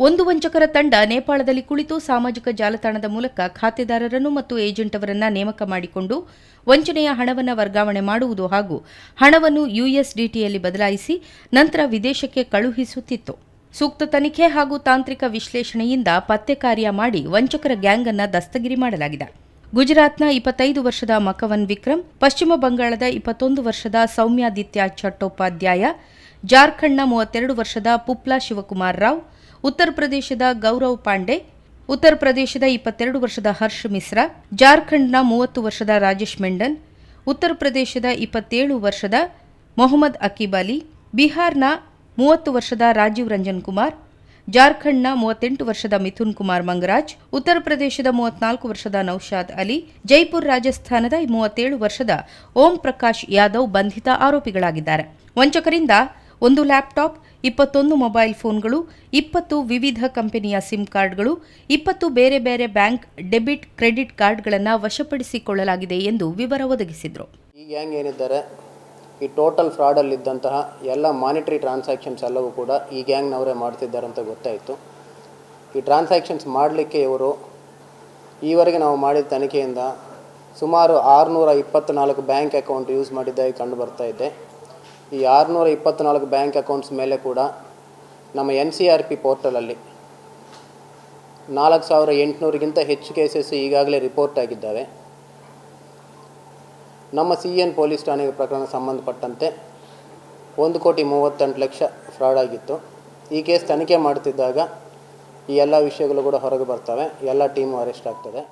ಒಂದು ವಂಚಕರ ತಂಡ ನೇಪಾಳದಲ್ಲಿ ಕುಳಿತು ಸಾಮಾಜಿಕ ಜಾಲತಾಣದ ಮೂಲಕ ಖಾತೆದಾರರನ್ನು ಮತ್ತು ಏಜೆಂಟ್ ಅವರನ್ನು ನೇಮಕ ಮಾಡಿಕೊಂಡು ವಂಚನೆಯ ಹಣವನ್ನು ವರ್ಗಾವಣೆ ಮಾಡುವುದು ಹಾಗೂ ಹಣವನ್ನು ಯುಎಸ್ಡಿಟಿಯಲ್ಲಿ ಬದಲಾಯಿಸಿ ನಂತರ ವಿದೇಶಕ್ಕೆ ಕಳುಹಿಸುತ್ತಿತ್ತು. ಸೂಕ್ತ ತನಿಖೆ ಹಾಗೂ ತಾಂತ್ರಿಕ ವಿಶ್ಲೇಷಣೆಯಿಂದ ಪತ್ತೆ ಕಾರ್ಯ ಮಾಡಿ ವಂಚಕರ ಗ್ಯಾಂಗ್ ಅನ್ನು ದಸ್ತಗಿರಿ ಮಾಡಲಾಗಿದೆ. ಗುಜರಾತ್ನ 25 ವರ್ಷದ ಮಕವನ್ ವಿಕ್ರಮ್, ಪಶ್ಚಿಮ ಬಂಗಾಳದ 21 ವರ್ಷದ ಸೌಮ್ಯಾದಿತ್ಯ ಚಟ್ಟೋಪಾಧ್ಯಾಯ, ಜಾರ್ಖಂಡ್ನ 32 ವರ್ಷದ ಪುಪ್ಲಾ ಶಿವಕುಮಾರ್ ರಾವ್, ಉತ್ತರ ಪ್ರದೇಶದ ಗೌರವ್ ಪಾಂಡೆ, ಉತ್ತರ ಪ್ರದೇಶದ 22 ವರ್ಷದ ಹರ್ಷ್ ಮಿಶ್ರಾ, ಜಾರ್ಖಂಡ್ನ 30 ವರ್ಷದ ರಾಜೇಶ್ ಮೆಂಡನ್, ಉತ್ತರ ಪ್ರದೇಶದ 27 ವರ್ಷದ ಮೊಹಮ್ಮದ್ ಅಕೀಬ್ ಅಲಿ, ಬಿಹಾರ್ನ 30 ವರ್ಷದ ರಾಜೀವ್ ರಂಜನ್ ಕುಮಾರ್, ಜಾರ್ಖಂಡ್ನ 38 ವರ್ಷದ ಮಿಥುನ್ ಕುಮಾರ್ ಮಂಗರಾಜ್, ಉತ್ತರ ಪ್ರದೇಶದ 34 ವರ್ಷದ ನೌಶಾದ್ ಅಲಿ, ಜೈಪುರ್ ರಾಜಸ್ಥಾನದ 37 ವರ್ಷದ ಓಂ ಪ್ರಕಾಶ್ ಯಾದವ್ ಬಂಧಿತ ಆರೋಪಿಗಳಾಗಿದ್ದಾರೆ. ವಂಚಕರಿಂದ 1 ಲ್ಯಾಪ್ಟಾಪ್, 21 ಮೊಬೈಲ್ ಫೋನ್ಗಳು, 20 ವಿವಿಧ ಕಂಪನಿಯ ಸಿಮ್ ಕಾರ್ಡ್ಗಳು, 20 ಬೇರೆ ಬೇರೆ ಬ್ಯಾಂಕ್ ಡೆಬಿಟ್ ಕ್ರೆಡಿಟ್ ಕಾರ್ಡ್ಗಳನ್ನು ವಶಪಡಿಸಿಕೊಳ್ಳಲಾಗಿದೆ ಎಂದು ವಿವರ ಒದಗಿಸಿದರು. ಈ ಗ್ಯಾಂಗ್ ಏನಿದ್ದಾರೆ, ಈ ಟೋಟಲ್ ಫ್ರಾಡಲ್ಲಿದ್ದಂತಹ ಎಲ್ಲ ಮಾನಿಟರಿ ಟ್ರಾನ್ಸಾಕ್ಷನ್ಸ್ ಎಲ್ಲವೂ ಕೂಡ ಈ ಗ್ಯಾಂಗ್ನವರೇ ಮಾಡ್ತಿದ್ದಾರೆ ಅಂತ ಗೊತ್ತಾಯಿತು. ಈ ಟ್ರಾನ್ಸಾಕ್ಷನ್ಸ್ ಮಾಡಲಿಕ್ಕೆ ಇವರು ಈವರೆಗೆ ನಾವು ಮಾಡಿದ ತನಿಖೆಯಿಂದ ಸುಮಾರು 624 ಬ್ಯಾಂಕ್ ಅಕೌಂಟ್ ಯೂಸ್ ಮಾಡಿದ್ದಾಗಿ ಕಂಡು ಬರ್ತಾ ಇದೆ. ಈ 624 ಬ್ಯಾಂಕ್ ಅಕೌಂಟ್ಸ್ ಮೇಲೆ ಕೂಡ ನಮ್ಮ NCRP ಪೋರ್ಟಲಲ್ಲಿ 4800ಗಿಂತ ಹೆಚ್ಚು ಕೇಸಸ್ ಈಗಾಗಲೇ ರಿಪೋರ್ಟ್ ಆಗಿದ್ದಾವೆ. ನಮ್ಮ CN ಪೊಲೀಸ್ ಠಾಣೆಗೆ ಪ್ರಕರಣ ಸಂಬಂಧಪಟ್ಟಂತೆ 1,38,00,000 ಫ್ರಾಡ್ ಆಗಿತ್ತು. ಈ ಕೇಸ್ ತನಿಖೆ ಮಾಡ್ತಿದ್ದಾಗ ಈ ಎಲ್ಲ ವಿಷಯಗಳು ಕೂಡ ಹೊರಗೆ ಬರ್ತವೆ, ಎಲ್ಲ ಟೀಮು ಅರೆಸ್ಟ್ ಆಗ್ತದೆ.